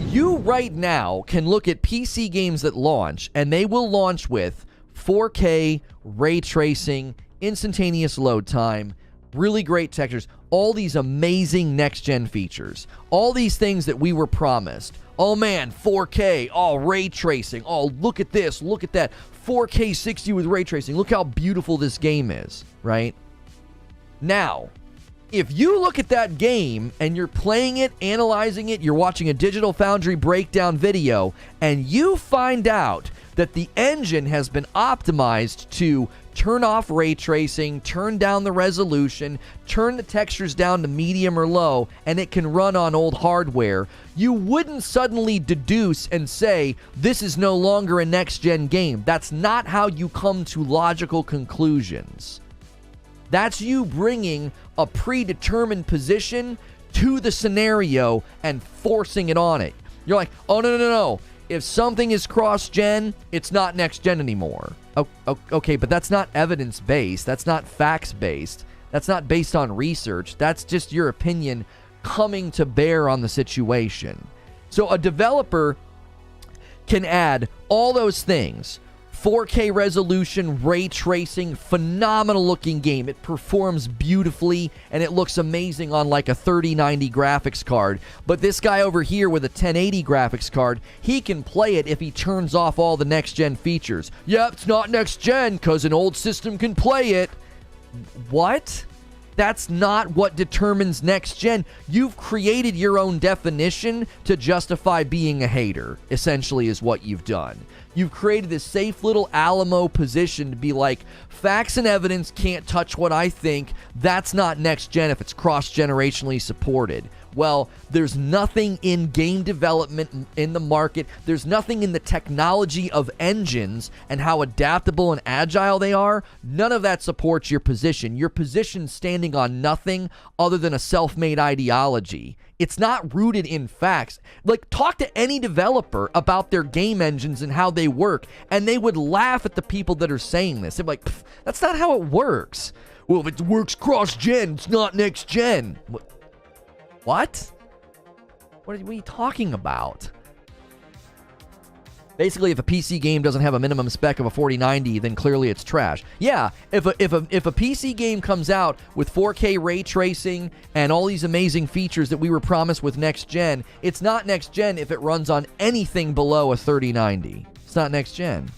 You right now can look at PC games that launch, and they will launch with 4K, ray tracing, instantaneous load time, really great textures, all these amazing next-gen features, all these things that we were promised. Oh man, 4K, oh, ray tracing, oh, look at this, look at that, 4K 60 with ray tracing, look how beautiful this game is, right? Now, if you look at that game and you're playing it, analyzing it, you're watching a Digital Foundry breakdown video, and you find out that the engine has been optimized to turn off ray tracing, turn down the resolution, turn the textures down to medium or low, and it can run on old hardware, you wouldn't suddenly deduce and say, this is no longer a next-gen game. That's not how you come to logical conclusions. That's you bringing a predetermined position to the scenario and forcing it on it. You're like, oh, no. If something is cross-gen, it's not next-gen anymore. Okay, but that's not evidence-based. That's not facts-based. That's not based on research. That's just your opinion coming to bear on the situation. So a developer can add all those things. 4K resolution, ray tracing, phenomenal looking game. It performs beautifully and it looks amazing on like a 3090 graphics card. But this guy over here with a 1080 graphics card, he can play it if he turns off all the next gen features. Yep, it's not next gen because an old system can play it. What? That's not what determines next gen. You've created your own definition to justify being a hater, essentially is what you've done. You've created this safe little Alamo position to be like, facts and evidence can't touch what I think. That's not next gen if it's cross-generationally supported. Well, there's nothing in game development in the market. There's nothing in the technology of engines and how adaptable and agile they are. None of that supports your position. Your position's standing on nothing other than a self-made ideology. It's not rooted in facts. Like, talk to any developer about their game engines and how they work, and they would laugh at the people that are saying this. They're like, that's not how it works. Well, if it works cross-gen, it's not next-gen. What? What are you talking about? Basically, if a PC game doesn't have a minimum spec of a 4090, then clearly it's trash. Yeah, if a PC game comes out with 4K ray tracing and all these amazing features that we were promised with next gen, it's not next gen if it runs on anything below a 3090. It's not next gen.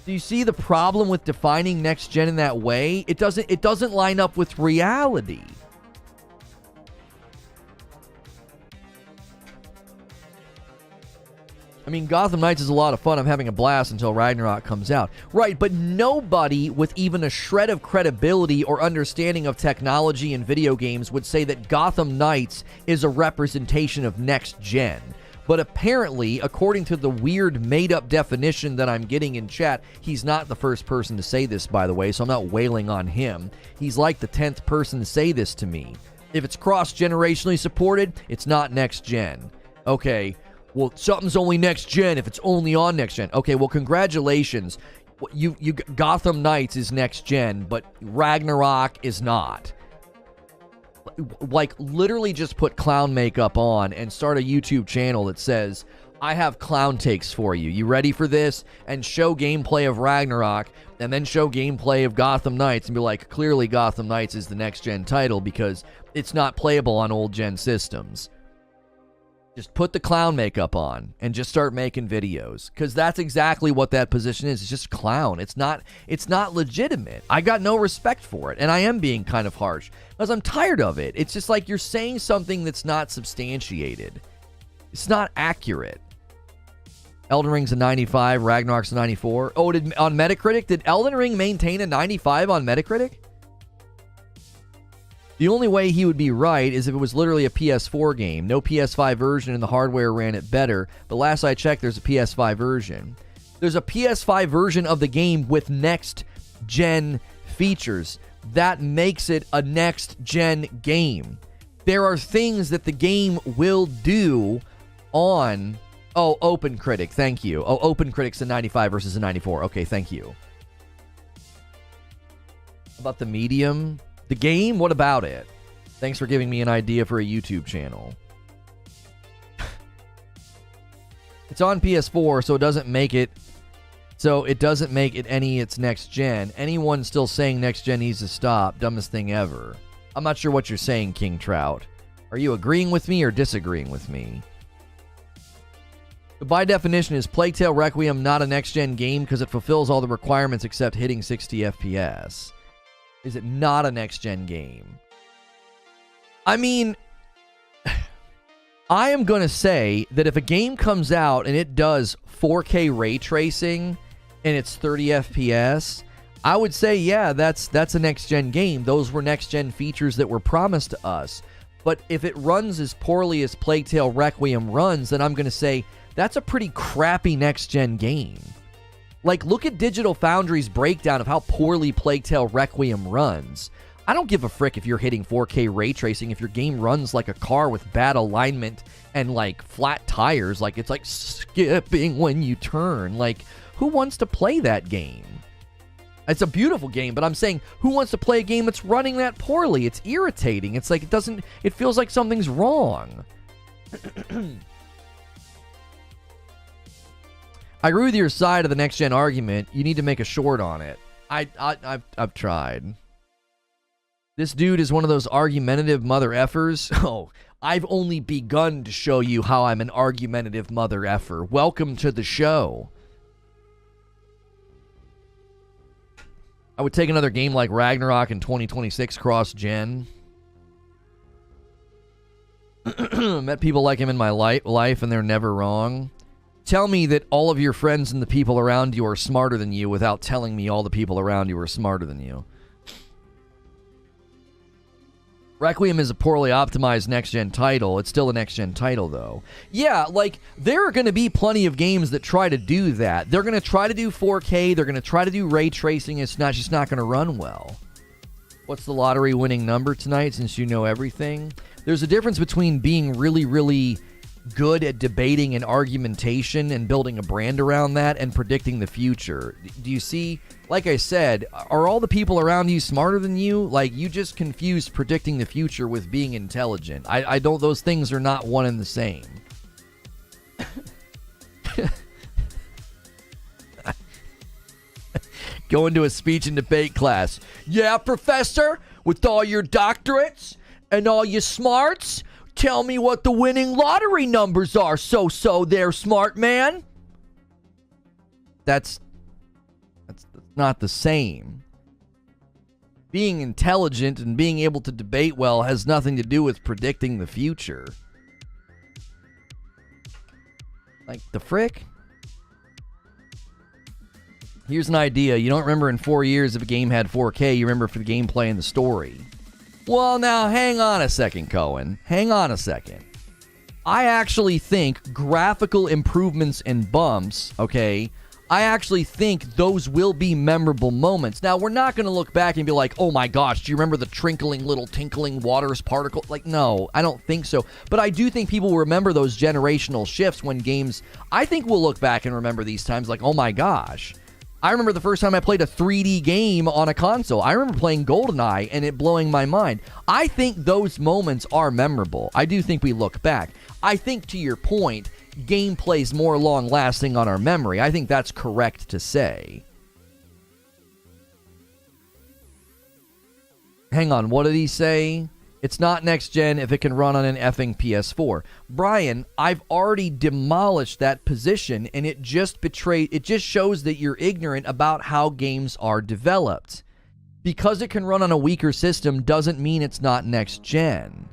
Do you see the problem with defining next gen in that way? It doesn't line up with reality. I mean, Gotham Knights is a lot of fun. I'm having a blast until Ragnarok comes out. Right, but nobody with even a shred of credibility or understanding of technology and video games would say that Gotham Knights is a representation of next gen. But apparently, according to the weird made-up definition that I'm getting in chat, he's not the first person to say this, by the way, so I'm not wailing on him. He's like the 10th person to say this to me. If it's cross-generationally supported, it's not next gen. Okay. Well, something's only next gen if it's only on next gen. Okay, well, congratulations. You Gotham Knights is next gen, but Ragnarok is not. Like, literally just put clown makeup on and start a YouTube channel that says, I have clown takes for you. You ready for this? And show gameplay of Ragnarok, and then show gameplay of Gotham Knights, and be like, clearly Gotham Knights is the next gen title because it's not playable on old gen systems. Just put the clown makeup on and just start making videos, because that's exactly what that position is. It's just clown. It's not legitimate. I got no respect for it, and I am being kind of harsh because I'm tired of it. It's just like you're saying something that's not substantiated. It's not accurate. Elden Ring's a 95, Ragnarok's a 94. Oh, on Metacritic, did Elden Ring maintain a 95 on Metacritic? The only way he would be right is if it was literally a PS4 game. No PS5 version and the hardware ran it better. But last I checked, there's a PS5 version. There's a PS5 version of the game with next-gen features. That makes it a next-gen game. There are things that the game will do on... Oh, OpenCritic, thank you. Oh, OpenCritic's a 95 versus a 94. Okay, thank you. About the medium... The game? What about it? Thanks for giving me an idea for a YouTube channel. It's on PS4, so it doesn't make it it's next gen. Anyone still saying next gen needs to stop. Dumbest thing ever. I'm not sure what you're saying, King Trout. Are you agreeing with me or disagreeing with me? By definition, is Plague Tale Requiem not a next-gen game because it fulfills all the requirements except hitting 60 FPS? Is it not a next-gen game? I mean, I am going to say that if a game comes out and it does 4K ray tracing and it's 30 FPS, I would say, yeah, that's a next-gen game. Those were next-gen features that were promised to us. But if it runs as poorly as Plague Tale Requiem runs, then I'm going to say that's a pretty crappy next-gen game. Like, look at Digital Foundry's breakdown of how poorly Plague Tale Requiem runs. I don't give a frick if you're hitting 4K ray tracing if your game runs like a car with bad alignment and, like, flat tires. Like, it's like skipping when you turn. Like, who wants to play that game? It's a beautiful game, but I'm saying, who wants to play a game that's running that poorly? It's irritating. It's like, it feels like something's wrong. I agree with your side of the next-gen argument. You need to make a short on it. I've tried. This dude is one of those argumentative mother effers. Oh, I've only begun to show you how I'm an argumentative mother effer. Welcome to the show. I would take another game like Ragnarok in 2026 cross-gen. Met people like him in my life, and they're never wrong. Tell me that all of your friends and the people around you are smarter than you without telling me all the people around you are smarter than you. Requiem is a poorly optimized next-gen title. It's still a next-gen title, though. Yeah, like, there are going to be plenty of games that try to do that. They're going to try to do 4K. They're going to try to do ray tracing. It's just not going to run well. What's the lottery winning number tonight, since you know everything? There's a difference between being really, really good at debating and argumentation and building a brand around that and predicting the future. Do you see? Like I said, are all the people around you smarter than you? Like, you just confused predicting the future with being intelligent. I don't, those things are not one and the same. Go into a speech and debate class. Yeah, professor, with all your doctorates and all your smarts, tell me what the winning lottery numbers are. So there, smart man. That's not the same. Being intelligent and being able to debate well has nothing to do with predicting the future. Like, the frick? Here's an idea. You don't remember in 4 years if a game had 4K. You remember for the gameplay and the story. Well, now, hang on a second, Cohen. Hang on a second. I actually think graphical improvements and bumps, okay, I actually think those will be memorable moments. Now, we're not going to look back and be like, oh my gosh, do you remember the trinkling little tinkling waters particle? Like, no, I don't think so. But I do think people will remember those generational shifts when games, I think we'll look back and remember these times like, oh my gosh. I remember the first time I played a 3D game on a console. I remember playing GoldenEye and it blowing my mind. I think those moments are memorable. I do think we look back. I think, to your point, gameplay's more long-lasting on our memory. I think that's correct to say. Hang on, what did he say? It's not next-gen if it can run on an effing PS4. Brian, I've already demolished that position, and it just shows that you're ignorant about how games are developed. Because it can run on a weaker system doesn't mean it's not next-gen.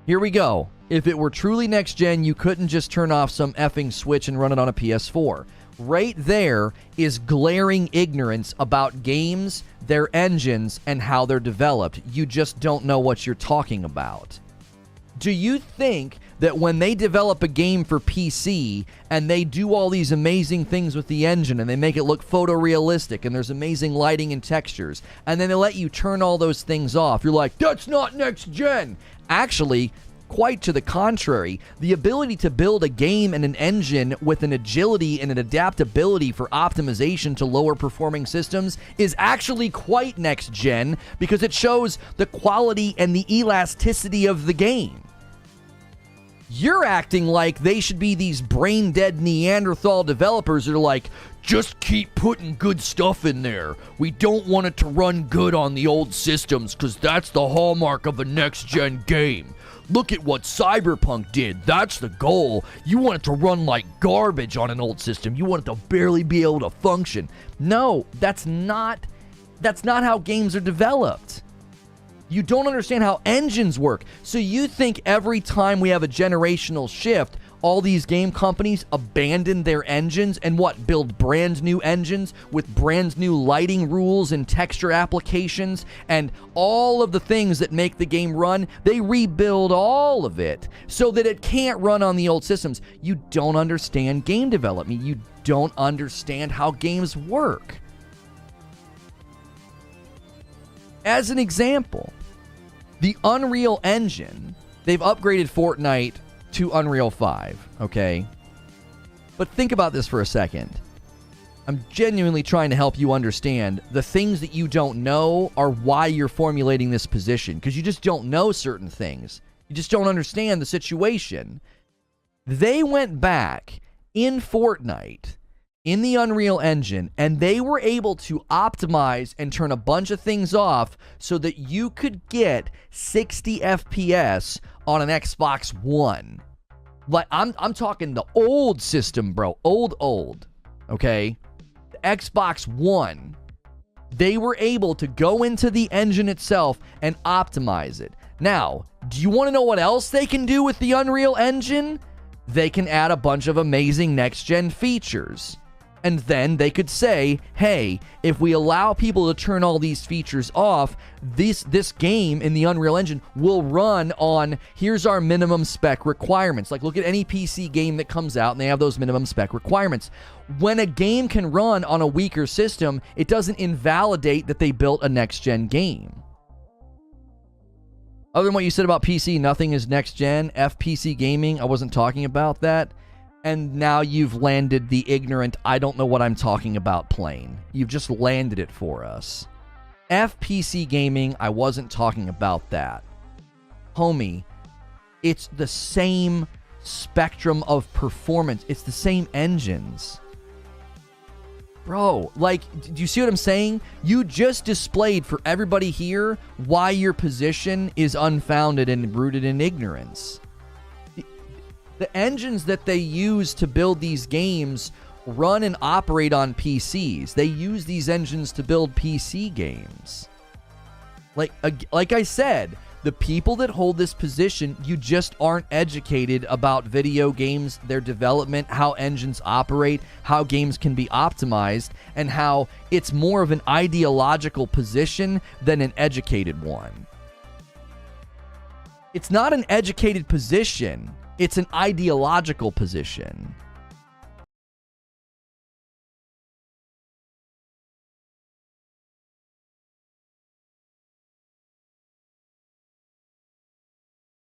Here we go. If it were truly next-gen, you couldn't just turn off some effing switch and run it on a PS4. Right there is glaring ignorance about games, their engines, and how they're developed. You just don't know what you're talking about. Do you think that when they develop a game for PC and they do all these amazing things with the engine and they make it look photorealistic and there's amazing lighting and textures, and then they let you turn all those things off, you're like, that's not next-gen? Actually, quite to the contrary, the ability to build a game and an engine with an agility and an adaptability for optimization to lower performing systems is actually quite next gen because it shows the quality and the elasticity of the game. You're acting like they should be these brain-dead Neanderthal developers that are like, just keep putting good stuff in there. We don't want it to run good on the old systems because that's the hallmark of a next-gen game. Look at what Cyberpunk did. That's the goal. You want it to run like garbage on an old system. You want it to barely be able to function. No, that's not how games are developed. You don't understand how engines work. So you think every time we have a generational shift, all these game companies abandon their engines and build brand new engines with brand new lighting rules and texture applications and all of the things that make the game run, they rebuild all of it so that it can't run on the old systems. You don't understand game development. You don't understand how games work. As an example, the Unreal Engine, they've upgraded Fortnite to Unreal 5, okay? But think about this for a second. I'm genuinely trying to help you understand the things that you don't know are why you're formulating this position, because you just don't know certain things. You just don't understand the situation. They went back in Fortnite, in the Unreal Engine, and they were able to optimize and turn a bunch of things off so that you could get 60 FPS on an Xbox One. Like, I'm talking the old system, bro. Old. Okay? The Xbox One. They were able to go into the engine itself and optimize it. Now, do you want to know what else they can do with the Unreal Engine? They can add a bunch of amazing next-gen features. And then they could say, hey, if we allow people to turn all these features off, this game in the Unreal Engine will run on, here's our minimum spec requirements. Like, look at any PC game that comes out and they have those minimum spec requirements. When a game can run on a weaker system, it doesn't invalidate that they built a next-gen game. Other than what you said about PC, nothing is next-gen. FPC gaming, I wasn't talking about that. And now you've landed the ignorant, I don't know what I'm talking about plane. You've just landed it for us. FPC gaming, I wasn't talking about that. Homie, it's the same spectrum of performance. It's the same engines. Bro, like, do you see what I'm saying? You just displayed for everybody here why your position is unfounded and rooted in ignorance. The engines that they use to build these games run and operate on PCs. They use these engines to build PC games. Like I said, the people that hold this position, you just aren't educated about video games, their development, how engines operate, how games can be optimized, and how it's more of an ideological position than an educated one. It's not an educated position. It's an ideological position.